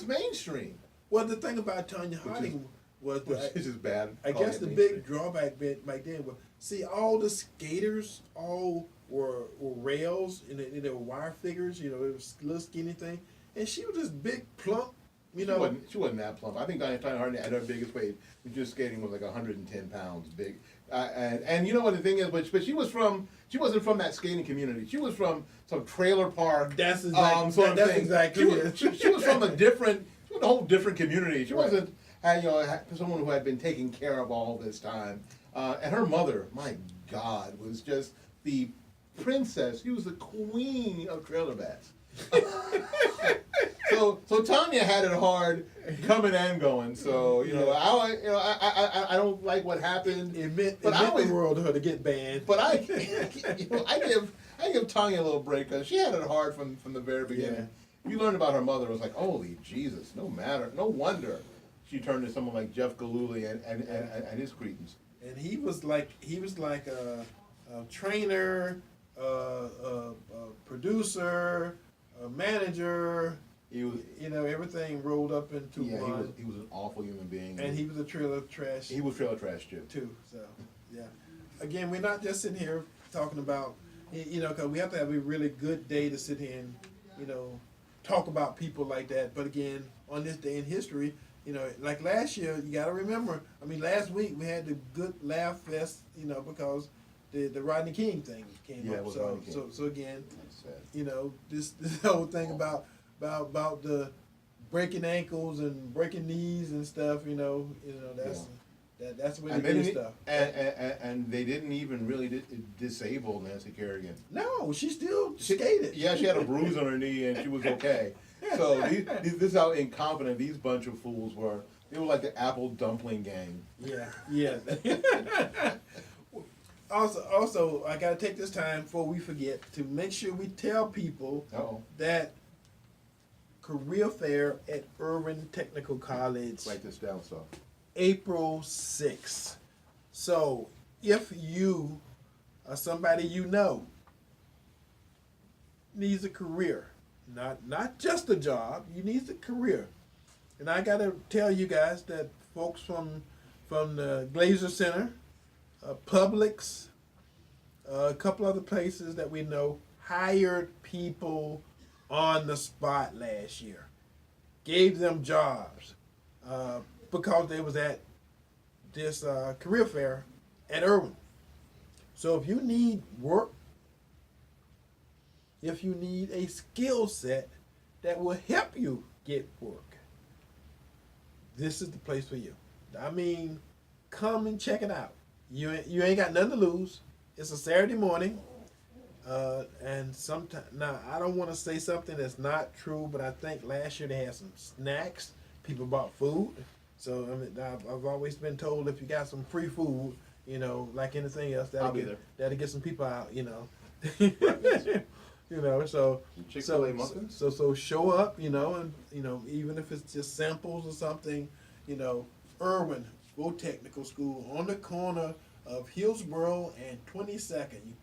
mainstream. Well, the thing about Tanya Harding was Which is just bad. I guess the big drawback back then was, see, all the skaters all were rails, and they were wire figures. It was a little skinny thing, and she was this big plump. She wasn't that plump. I think Tanya Harding at her biggest weight, just skating was like 110 pounds big. And you know what the thing is, but she wasn't from that skating community. She was from some trailer park. That's exactly it. She was from a whole different community. She wasn't someone who had been taken care of all this time. And her mother, my God, was just the princess. She was the queen of trailer bats. So Tanya had it hard coming and going. So I don't like what happened. It meant the world to her to get banned. But I give Tanya a little break because she had it hard from the very beginning. Yeah. You learned about her mother. It was like, holy Jesus! No wonder she turned to someone like Jeff Galooly and his cretins. And he was like a trainer, a producer, a manager. He was, everything rolled up into one. He was an awful human being. And he was a trailer trash. He was trailer trash too. So, yeah. Again, we're not just sitting here talking about, because we have to have a really good day to sit here and, talk about people like that. But again, on this day in history, like last year, you got to remember. I mean, last week we had the good laugh fest, because the Rodney King thing came Yeah, it up. was So Rodney King. so again, That's sad. you know, this whole thing about the breaking ankles and breaking knees and stuff. You know that's where And they they do didn't, stuff. and they didn't even really disable Nancy Kerrigan. No, she still skated. Yeah, she had a bruise on her knee and she was okay. So this is how incompetent these bunch of fools were. They were like the apple dumpling gang. Yeah. Also, I gotta take this time before we forget to make sure we tell people Uh-oh. that career fair at Irvin Technical College, Write this down, so. April 6th. So if you or somebody you know needs a career, not just a job, you need a career. And I gotta tell you guys that folks from the Glazer Center, Publix, a couple other places that we know hired people on the spot last year, gave them jobs because they was at this career fair at Irvin. So if you need work, if you need a skill set that will help you get work, this is the place for you. I mean, come and check it out. You ain't got nothing to lose. It's a Saturday morning, and sometimes now I don't want to say something that's not true, but I think last year they had some snacks. People bought food, so I mean, I've always been told if you got some free food, you know, like anything else, I'll be there. that'll get some people out, you know. You know, so Chick-fil-A muffins? so show up, you know, and you know, even if it's just samples or something, you know, Irwin, go technical school on the corner of Hillsborough and 22nd. You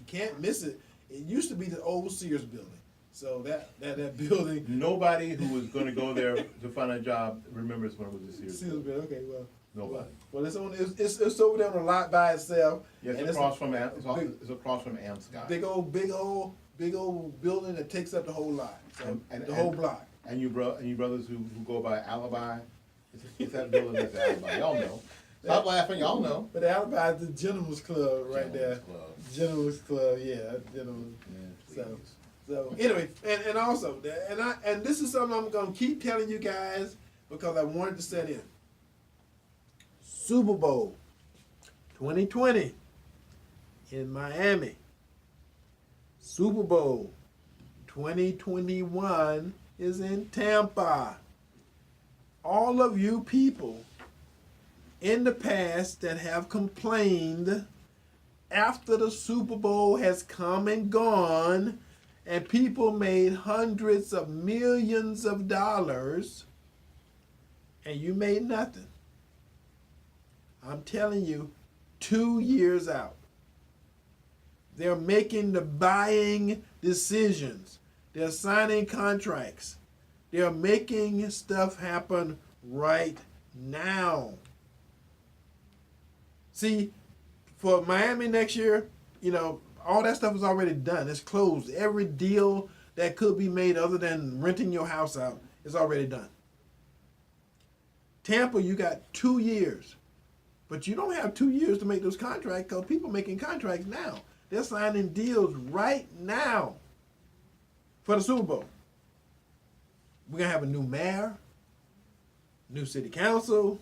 can't miss it. It used to be the old Sears building. So that building. Nobody who was going to go there to find a job remembers when it was a Sears. Sears building. Okay, well. Nobody. Well, it's over there on the lot by itself. Yes, and it's across from Amscott. Big old building that takes up the whole lot. So the whole block. And you brothers who go by Alibi, it's that building that's Alibi. Y'all know. Stop laughing, y'all know. But the Alibi is the Gentleman's Club right there. Club. Gentleman's Club, yeah, Gentleman's. Yeah, So anyway, and also, and this is something I'm gonna keep telling you guys because I wanted to set in. Super Bowl 2020 in Miami. Super Bowl 2021 is in Tampa. All of you people in the past that have complained after the Super Bowl has come and gone and people made hundreds of millions of dollars and you made nothing. I'm telling you, 2 years out. They're making the buying decisions. They're signing contracts. They're making stuff happen right now. See, for Miami next year, you know, all that stuff is already done. It's closed. Every deal that could be made other than renting your house out is already done. Tampa, you got 2 years. But you don't have 2 years to make those contracts because people are making contracts now. They're signing deals right now for the Super Bowl. We're going to have a new mayor, new city council,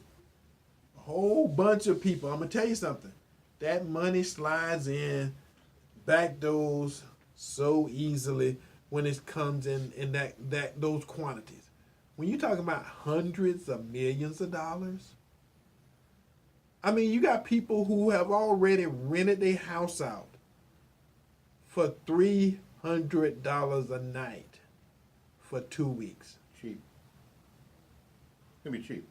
a whole bunch of people. I'm going to tell you something. That money slides in back doors so easily when it comes in those quantities. When you're talking about hundreds of millions of dollars, I mean, you got people who have already rented their house out for $300 a night for 2 weeks. Cheap. It's gonna be cheap.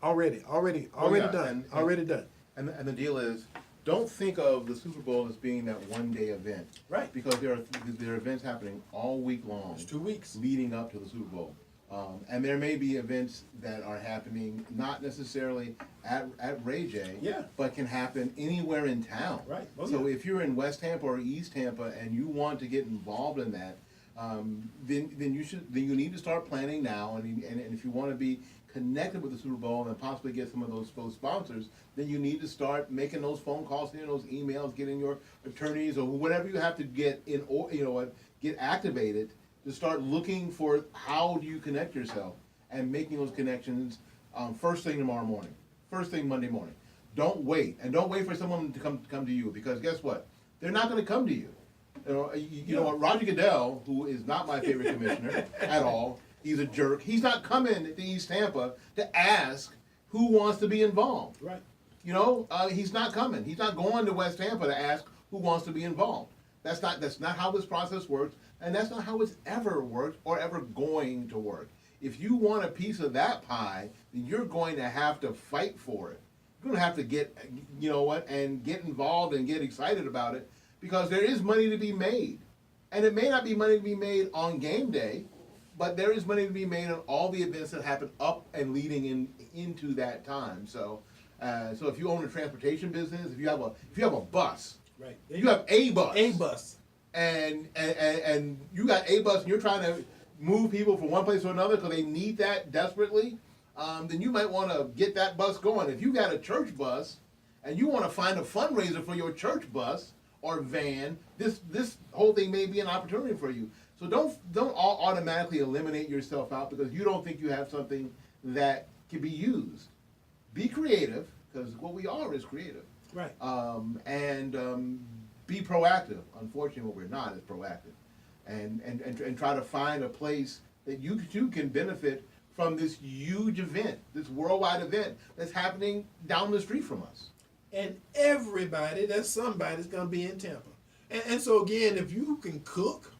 Already yeah, done. and- Already done. And the deal is, don't think of the Super Bowl as being that one-day event. Right. Because there are events happening all week long. It's 2 weeks. Leading up to the Super Bowl. And there may be events that are happening not necessarily at Ray J, Yeah. but can happen anywhere in town. Right. Oh, So yeah. if you're in West Tampa or East Tampa and you want to get involved in that, then you need to start planning now. And if you want to be connected with the Super Bowl and possibly get some of those sponsors, then you need to start making those phone calls, sending those emails, getting your attorneys or whatever you have to get in, or get activated to start looking for how do you connect yourself and making those connections first thing tomorrow morning, first thing Monday morning. Don't wait, and don't wait for someone to come to you, because guess what? They're not going to come to you. You know what? Roger Goodell, who is not my favorite commissioner at all, he's a jerk. He's not coming to East Tampa to ask who wants to be involved. Right. He's not coming. He's not going to West Tampa to ask who wants to be involved. That's not how this process works, and that's not how it's ever worked or ever going to work. If you want a piece of that pie, then you're going to have to fight for it. You're going to have to get, and get involved and get excited about it, because there is money to be made. And it may not be money to be made on game day, but there is money to be made on all the events that happen up and leading into that time. So if you own a transportation business, if you have a bus, Right. you have a bus. A bus. And you got a bus and you're trying to move people from one place to another because they need that desperately, then you might want to get that bus going. If you got a church bus and you want to find a fundraiser for your church bus or van, this whole thing may be an opportunity for you. So don't automatically eliminate yourself out because you don't think you have something that can be used. Be creative, because what we are is creative. Right. Be proactive. Unfortunately, what we're not is proactive, and try to find a place that you too can benefit from this huge event, this worldwide event that's happening down the street from us. And that's somebody's going to be in Tampa. And so again, if you can cook,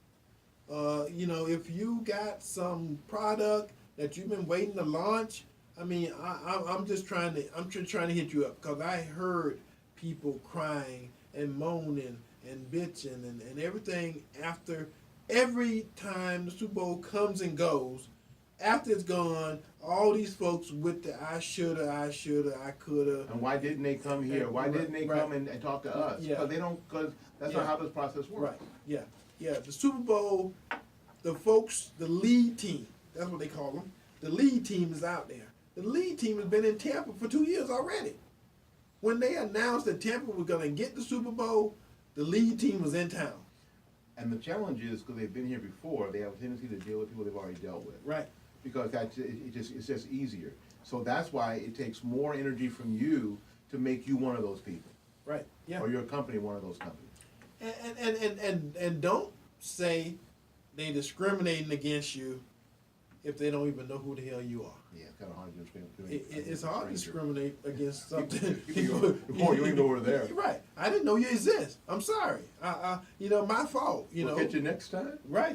if you got some product that you've been waiting to launch, I mean, I'm just trying to hit you up, because I heard people crying and moaning and bitching and everything after every time the Super Bowl comes and goes. After it's gone, all these folks with the I shoulda, I coulda. And why didn't they come here? Why didn't they come and talk to us? Yeah. Because that's not how this process works. Right. Yeah. Yeah. The Super Bowl, the folks, the lead team, that's what they call them. The lead team is out there. The lead team has been in Tampa for 2 years already. When they announced that Tampa was going to get the Super Bowl, the lead team was in town. And the challenge is, because they've been here before, they have a tendency to deal with people they've already dealt with. Right. Because it's just easier. So that's why it takes more energy from you to make you one of those people. Right. Yeah. Or your company one of those companies. And don't say they discriminating against you if they don't even know who the hell you are. Yeah, it's kind of hard to discriminate. It's hard to discriminate against something. You don't even know we're there. Right. I didn't know you exist. I'm sorry. My fault. We'll catch you next time. Right.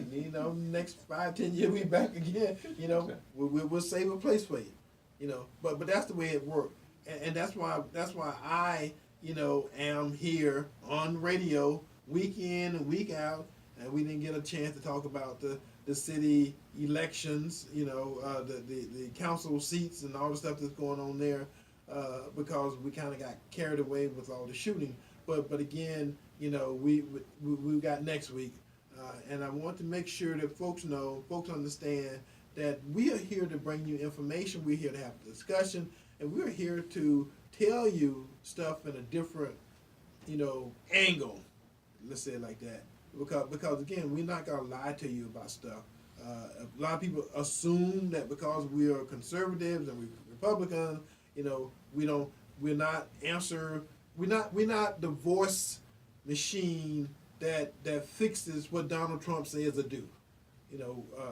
Next 5-10 years we back again. We'll save a place for you. But that's the way it worked, and that's why I am here on radio week in and week out, and we didn't get a chance to talk about the city elections, the council seats and all the stuff that's going on there, because we kind of got carried away with all the shooting. But again, we got next week, and I want to make sure that folks understand that we are here to bring you information. We're here to have a discussion, and we're here to tell you stuff in a different, angle. Let's say it like that. Because again, we're not gonna lie to you about stuff. A lot of people assume that because we are conservatives and we're Republicans, we're not the voice machine that fixes what Donald Trump says or do.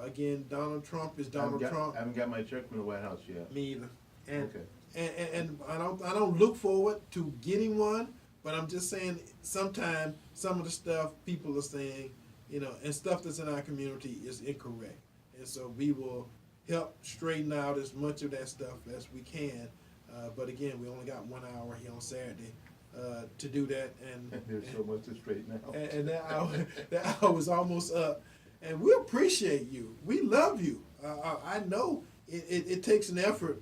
Again, Donald Trump is Donald Trump. I haven't got my check from the White House yet. Me either. And, okay. And I don't look forward to getting one. But I'm just saying, sometimes some of the stuff people are saying, and stuff that's in our community is incorrect. And so we will help straighten out as much of that stuff as we can. But again, we only got 1 hour here on Saturday to do that. And there's so much to straighten out. And that hour is almost up. And we appreciate you. We love you. I know it takes an effort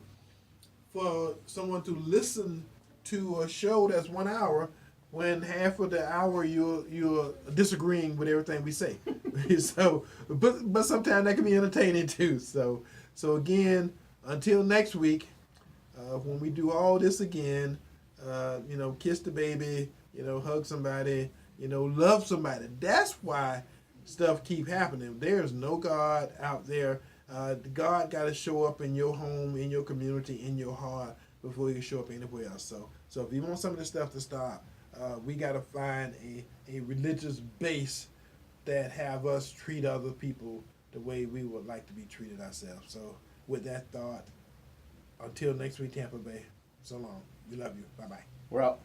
for someone to listen to a show that's 1 hour when half of the hour you're disagreeing with everything we say. So, but sometimes that can be entertaining too. So again, until next week, when we do all this again, kiss the baby, hug somebody, love somebody. That's why stuff keep happening. There's no God out there. God got to show up in your home, in your community, in your heart before he can show up anywhere else. So if you want some of this stuff to stop, we got to find a religious base that have us treat other people the way we would like to be treated ourselves. So with that thought, until next week, Tampa Bay, so long. We love you. Bye-bye. We're out.